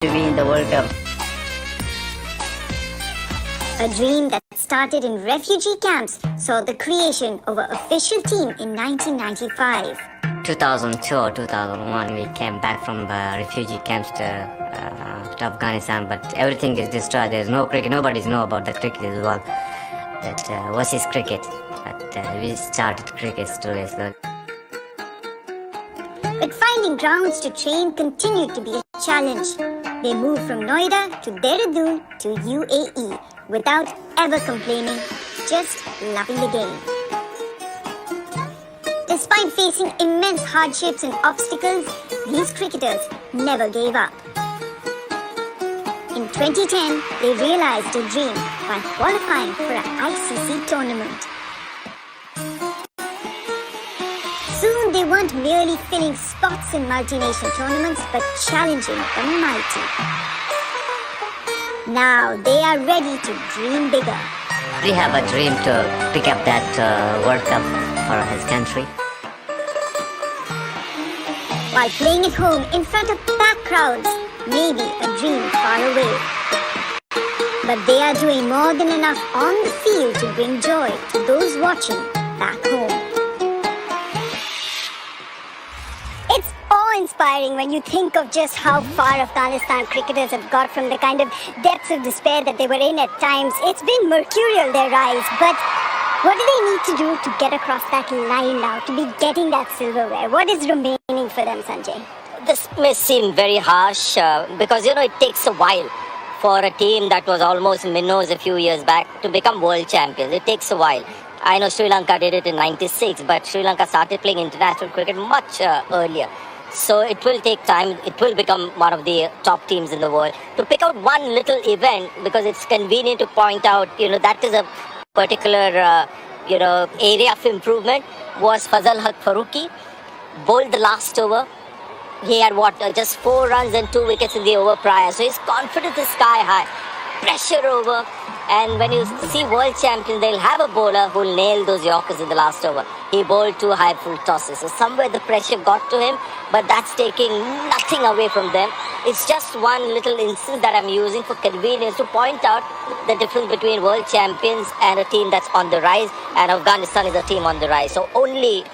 to be in the World Cup. A dream that started in refugee camps saw the creation of an official team in 1995. 2002 or 2001, we came back from refugee camps to Afghanistan, but everything is destroyed. There's no cricket. Nobody knows about the cricket as well. That what is cricket? But we started cricket slowly. But finding grounds to train continued to be a challenge. They moved from Noida to Dehradun to UAE without ever complaining, just loving the game. Despite facing immense hardships and obstacles, these cricketers never gave up. In 2010, they realized a dream by qualifying for an ICC tournament. Soon they weren't merely filling spots in multinational tournaments, but challenging the mighty. Now they are ready to dream bigger. We have a dream to pick up that World Cup for his country. While playing at home in front of packed crowds may be a dream far away. But they are doing more than enough on the field to bring joy to those watching back home. It's awe-inspiring when you think of just how far Afghanistan cricketers have got from the kind of depths of despair that they were in at times. It's been mercurial, their rise, but what do they need to do to get across that line now, to be getting that silverware? What is remaining for them, Sanjay? This may seem very harsh because, it takes a while for a team that was almost minnows a few years back to become world champions. It takes a while. I know Sri Lanka did it in '96, but Sri Lanka started playing international cricket much earlier. So it will take time. It will become one of the top teams in the world. To pick out one little event, because it's convenient to point out, that is a particular, area of improvement, was Fazal Haq Farooqi. Bowled the last over. He had just 4 runs and 2 wickets in the over prior. So his confidence is sky high. Pressure over. And when you see world champions, they'll have a bowler who'll nail those Yorkers in the last over. He bowled 2 high full tosses. So somewhere the pressure got to him, but that's taking nothing away from them. It's just one little instance that I'm using for convenience to point out the difference between world champions and a team that's on the rise, and Afghanistan is a team on the rise. So only,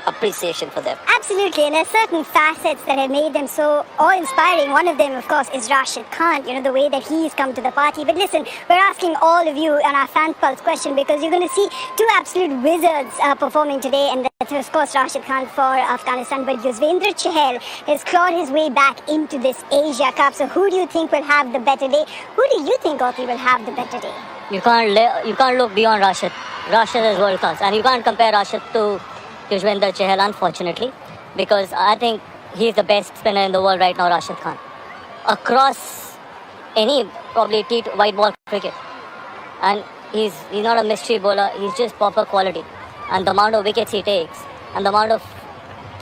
appreciation for them. Absolutely, and there's certain facets that have made them so awe-inspiring. One of them, of course, is Rashid Khan, the way that he's come to the party. But listen, we're asking all of you on our Fan Pulse question because you're going to see 2 absolute wizards performing today, and that's, of course, Rashid Khan for Afghanistan, but Yuzvendra Chahal has clawed his way back into this Asia Cup. So who do you think will have the better day? Who do you think, Oti, will have the better day? You can't look beyond Rashid. Rashid is world class, and you can't compare Rashid to Yuzvendra Chahal, unfortunately, because I think he's the best spinner in the world right now, Rashid Khan. Across any probably white ball cricket, and he's not a mystery bowler. He's just proper quality, and the amount of wickets he takes and the amount of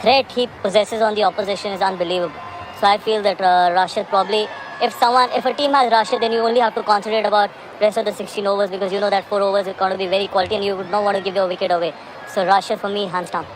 threat he possesses on the opposition is unbelievable. So I feel that Rashid probably, if a team has Rashid, then you only have to concentrate about rest of the 16 overs, because you know that 4 overs is going to be very quality and you would not want to give your wicket away. So Rashid for me, hands down.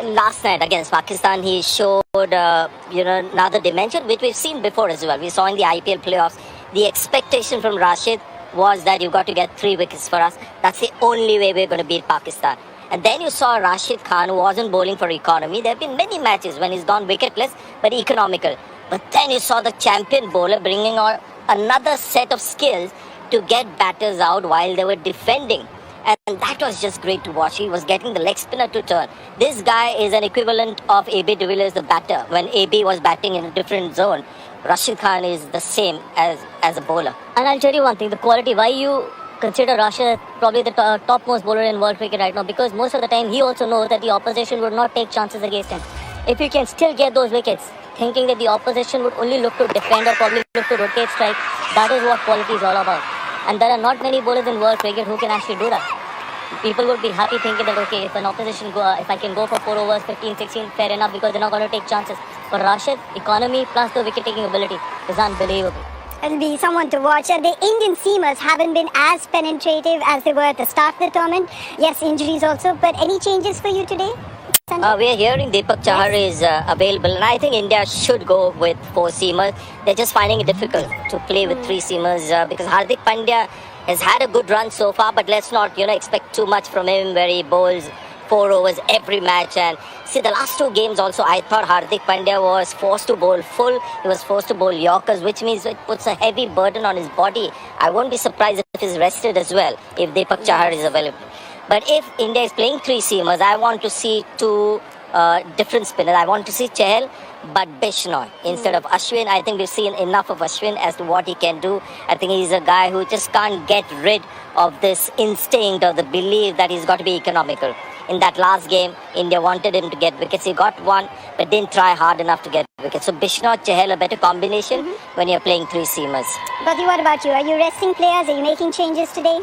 Last night against Pakistan, he showed, another dimension, which we've seen before as well. We saw in the IPL playoffs, the expectation from Rashid was that you've got to get 3 wickets for us. That's the only way we're going to beat Pakistan. And then you saw Rashid Khan, who wasn't bowling for economy. There have been many matches when he's gone wicketless, but economical. But then you saw the champion bowler bringing on another set of skills to get batters out while they were defending. And that was just great to watch. He was getting the leg spinner to turn. This guy is an equivalent of A.B. de Villiers, the batter. When A.B. was batting in a different zone, Rashid Khan is the same as a bowler. And I'll tell you one thing, the quality, why you consider Rashid probably the topmost bowler in world cricket right now, because most of the time he also knows that the opposition would not take chances against him. If you can still get those wickets, thinking that the opposition would only look to defend or probably look to rotate strike, that is what quality is all about. And there are not many bowlers in world cricket who can actually do that. People would be happy thinking that, okay, if I can go for 4 overs, 15, 16, fair enough, because they're not going to take chances. But Rashid, economy plus the wicket-taking ability is unbelievable. It'll be someone to watch. And the Indian seamers haven't been as penetrative as they were at the start of the tournament. Yes, injuries also, but any changes for you today? Sanjay? We are hearing Deepak Chahar is available, and I think India should go with four seamers. They're just finding it difficult to play with three seamers because Hardik Pandya has had a good run so far, but let's not expect too much from him where he bowls 4 overs every match. And see, the last 2 games also, I thought Hardik Pandya was forced to bowl full. He was forced to bowl Yorkers, which means it puts a heavy burden on his body. I won't be surprised if he's rested as well if Deepak Chahar is available. But if India is playing three seamers, I want to see two different spinners. I want to see Chahal, but Bishnoi instead of Ashwin. I think we've seen enough of Ashwin as to what he can do. I think he's a guy who just can't get rid of this instinct or the belief that he's got to be economical. In that last game, India wanted him to get wickets. He got one, but didn't try hard enough to get wickets. So Bishnoi, Chahal, a better combination when you're playing three seamers. But what about you? Are you resting players? Are you making changes today?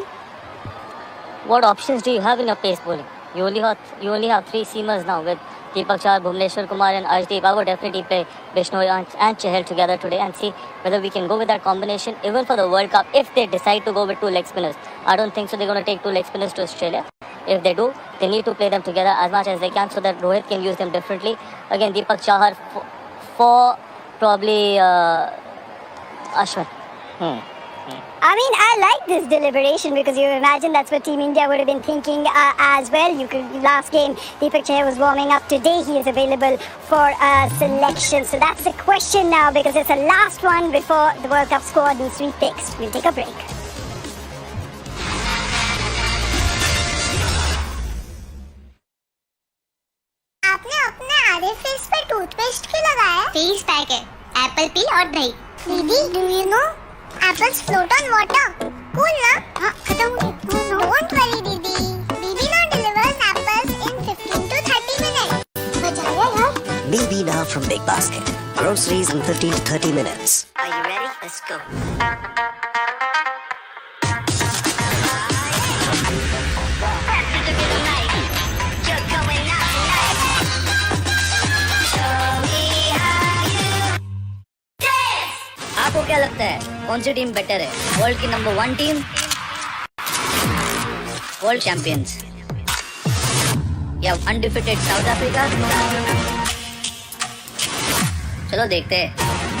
What options do you have in your pace bowling? You only have three seamers now with Deepak Chahar, Bhuvneshwar Kumar and Arshdeep. I would definitely play Bishnoi and Chahal together today and see whether we can go with that combination even for the World Cup. If they decide to go with 2 leg spinners, I don't think so they're going to take 2 leg spinners to Australia. If they do, they need to play them together as much as they can so that Rohit can use them differently. Again, Deepak Chahar for probably Ashwin. I mean, I like this deliberation because you imagine that's what Team India would have been thinking as well. Last game, Deepak Chahar was warming up. Today, he is available for selection. So that's the question now because it's the last one before the World Cup squad needs to be fixed. We'll take a break. आपने अपने आधे face पे toothpaste क्यों लगाया? Face pack है, Apple पील और दही. दीदी, do you know apples float on water? Cool ना? हाँ, खत्म हो गया. Don't worry दीदी. BB now delivers apples in 15 to 30 minutes. बचाया यार. BB now from Big Basket. Groceries in 15 to 30 minutes. Are you ready? Let's go. आपको क्या लगता है कौन सी टीम बेटर है? वर्ल्ड की नंबर 1 टीम, वर्ल्ड चैंपियंस या अनडिफिटेड साउथ अफ्रीका? चलो देखते हैं.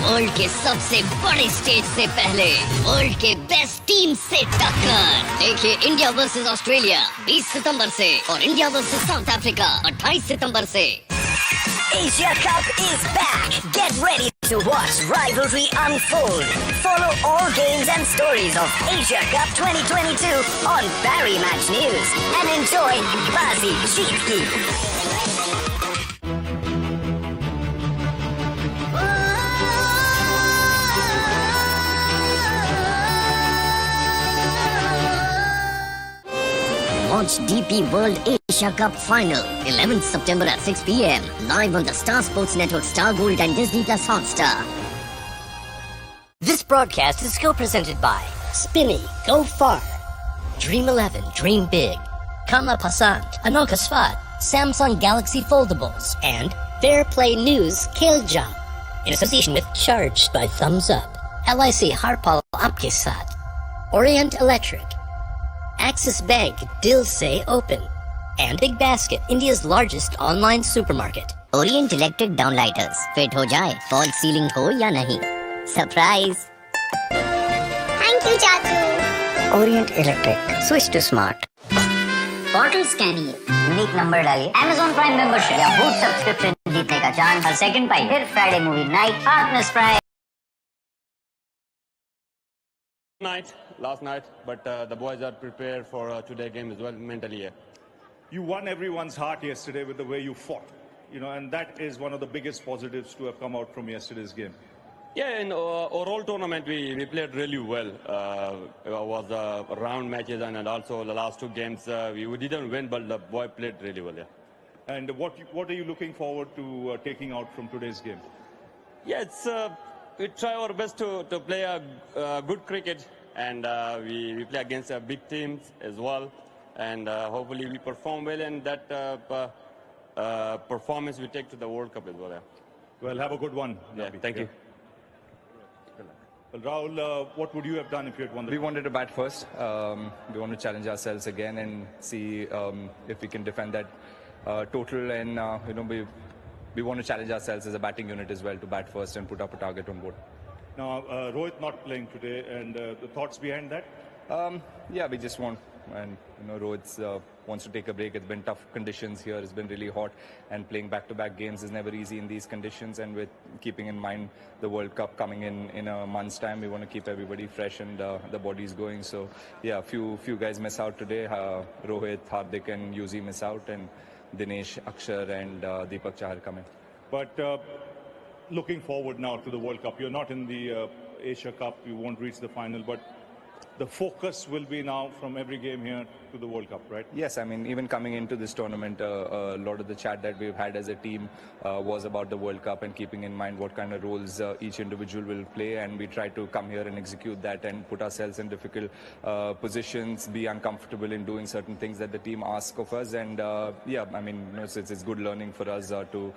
वर्ल्ड के सबसे बड़े स्टेज से पहले वर्ल्ड के बेस्ट टीम से टक्कर. देखिए इंडिया वर्सेस ऑस्ट्रेलिया 20 सितंबर से और इंडिया वर्सेस साउथ अफ्रीका 28 सितंबर से. Asia Cup is back. Get ready to watch rivalry unfold. Follow all games and stories of Asia Cup 2022 on Barry Match News and enjoy Bazi Jeet Ki. Watch DP World Asia Cup Final 11th September at 6 p.m. live on the Star Sports Network, Star Gold and Disney Plus Hotstar. This broadcast is co-presented by Spinny, go far. Dream 11, dream big. Kama Pasand, Anoka Sfat, Samsung Galaxy Foldables, and Fair Play News Kilja. In association with Charged by Thumbs Up, LIC Harpal Aapke Saath, Orient Electric, Axis Bank, Dil Se Open, and Big Basket, India's largest online supermarket. Orient Electric Downlighters. Fit हो जाए, false ceiling हो या नहीं. Surprise! Thank you, चाचू. Orient Electric. Switch to smart. Portal scanning, unique number डालिए, Amazon Prime membership या boot subscription जीतने का चांस, हर सेकंड पाई, फिर फ्राइडे मूवी नाइट, हाथ में Sprite. Last night, but the boys are prepared for today's game as well mentally. You won everyone's heart yesterday with the way you fought, and that is one of the biggest positives to have come out from yesterday's game. Yeah, in overall tournament we played really well. It was round matches and also the last 2 games we didn't win, but the boy played really well. Yeah. And what are you looking forward to taking out from today's game? Yeah, we try our best to play a good cricket. And we play against big teams as well, and hopefully we perform well, and that performance we take to the World Cup as well. Yeah. Well, have a good one. Yeah, thank you. Well, Rahul, what would you have done if you had won the We wanted to bat first. We want to challenge ourselves again and see if we can defend that total, and we want to challenge ourselves as a batting unit as well to bat first and put up a target on board. Now, Rohit not playing today, and the thoughts behind that? Yeah, we just want, and Rohit wants to take a break. It's been tough conditions here. It's been really hot, and playing back-to-back games is never easy in these conditions. And with keeping in mind the World Cup coming in a month's time, we want to keep everybody fresh and the bodies going. So yeah, few guys miss out today. Rohit, Hardik, and Yuzi miss out, and Dinesh, Akshar, and Deepak Chahar come in. But looking forward now to the World Cup, you're not in the Asia Cup, you won't reach the final, but the focus will be now from every game here to the World Cup, right? Yes, I mean, even coming into this tournament, a lot of the chat that we've had as a team was about the World Cup and keeping in mind what kind of roles each individual will play, and we try to come here and execute that and put ourselves in difficult positions, be uncomfortable in doing certain things that the team asks of us, and yeah, I mean, it's good learning for us to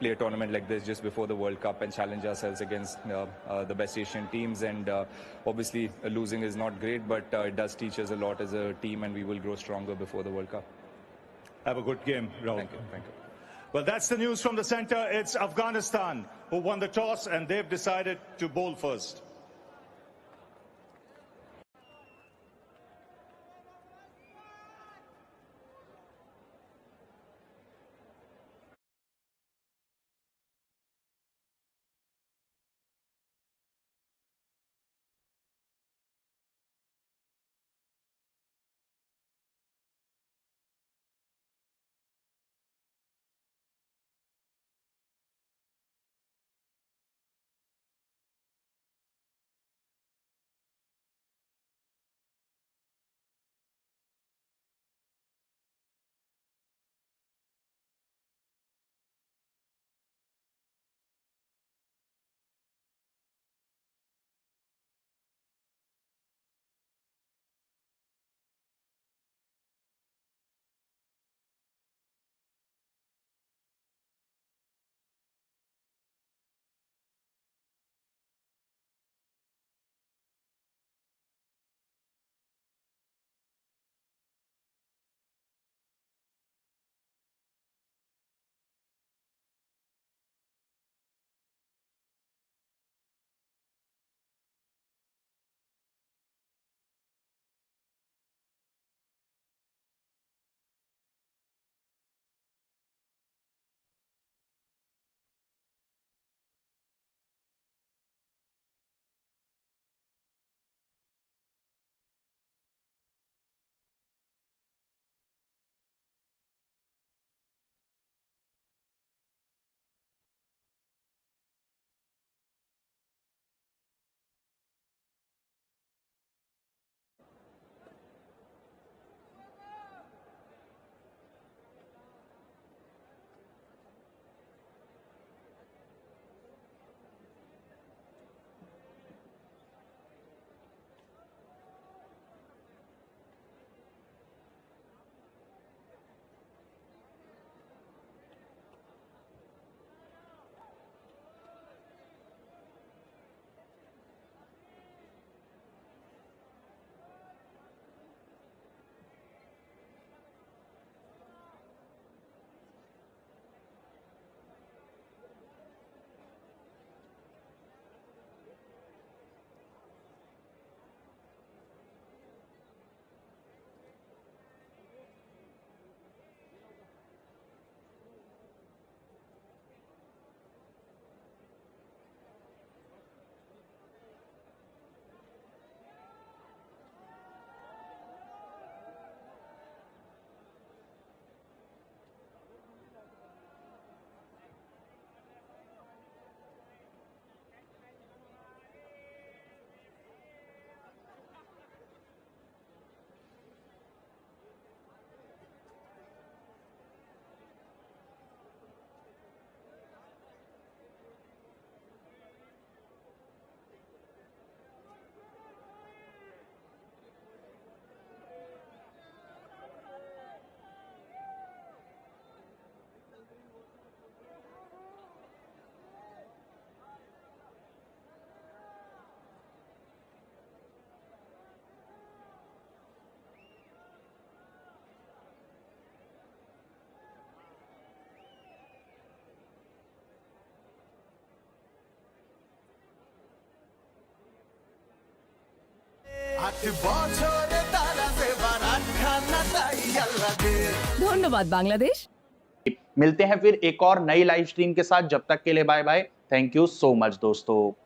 play a tournament like this just before the World Cup and challenge ourselves against the best Asian teams. And obviously losing is not great, but it does teach us a lot as a team, and we will grow stronger before the World Cup. Have a good game, Rahul. Thank you. Thank you. Well, that's the news from the center. It's Afghanistan who won the toss, and they've decided to bowl first. ধন্যবাদ বাংলাদেশ। मिलते हैं फिर एक और नई live stream के साथ, जब तक के लिए bye bye. Thank you so much दोस्तों।